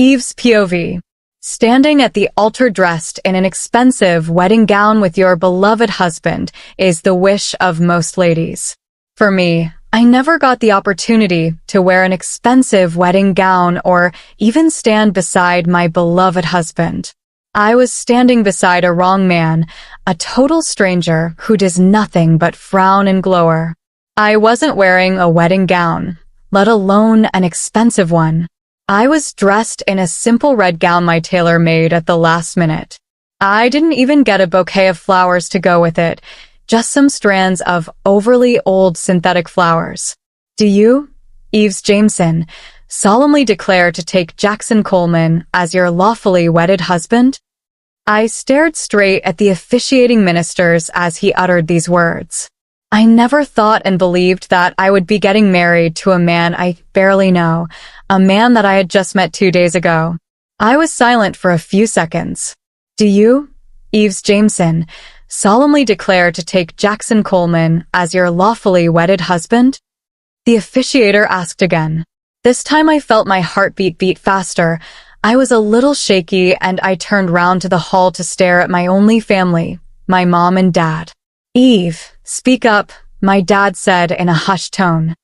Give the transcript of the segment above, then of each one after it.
Eve's POV. Standing at the altar dressed in an expensive wedding gown with your beloved husband is the wish of most ladies. For me, I never got the opportunity to wear an expensive wedding gown or even stand beside my beloved husband. I was standing beside a wrong man, a total stranger who does nothing but frown and glower. I wasn't wearing a wedding gown, let alone an expensive one. I was dressed in a simple red gown my tailor made at the last minute. I didn't even get a bouquet of flowers to go with it, just some strands of overly old synthetic flowers. Do you, Eves Jameson, solemnly declare to take Jackson Coleman as your lawfully wedded husband? I stared straight at the officiating ministers as he uttered these words. I never thought and believed that I would be getting married to a man I barely know, a man that I had just met 2 days ago. I was silent for a few seconds. Do you, Eves Jameson, solemnly declare to take Jackson Coleman as your lawfully wedded husband? The officiator asked again. This time I felt my heartbeat beat faster. I was a little shaky and I turned round to the hall to stare at my only family, my mom and dad. Eve, speak up, my dad said in a hushed tone.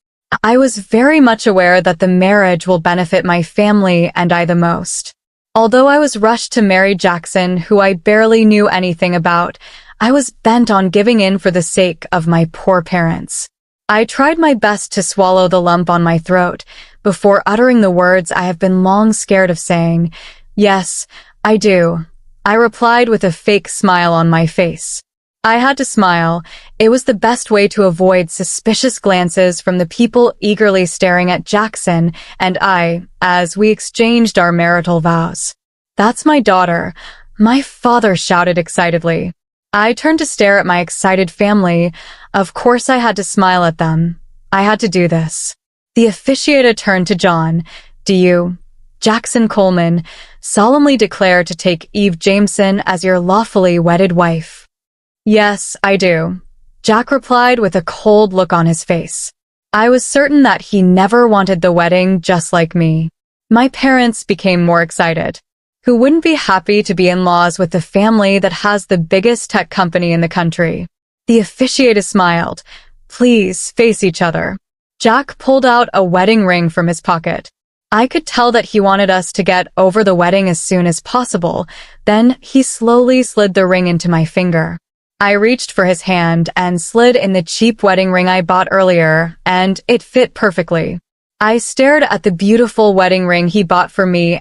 I was very much aware that the marriage will benefit my family and I the most. Although I was rushed to marry Jackson, who I barely knew anything about, I was bent on giving in for the sake of my poor parents. I tried my best to swallow the lump on my throat before uttering the words I have been long scared of saying. Yes, I do. I replied with a fake smile on my face. I had to smile. It was the best way to avoid suspicious glances from the people eagerly staring at Jackson and I as we exchanged our marital vows. That's my daughter, my father shouted excitedly. I turned to stare at my excited family. Of course I had to smile at them. I had to do this. The officiator turned to John. Do you, Jackson Coleman, solemnly declare to take Eve Jameson as your lawfully wedded wife? Yes, I do, Jack replied with a cold look on his face. I was certain that he never wanted the wedding just like me. My parents became more excited. Who wouldn't be happy to be in-laws with the family that has the biggest tech company in the country? The officiator smiled. Please face each other. Jack pulled out a wedding ring from his pocket. I could tell that he wanted us to get over the wedding as soon as possible. Then he slowly slid the ring into my finger. I reached for his hand and slid in the cheap wedding ring I bought earlier, and it fit perfectly. I stared at the beautiful wedding ring he bought for me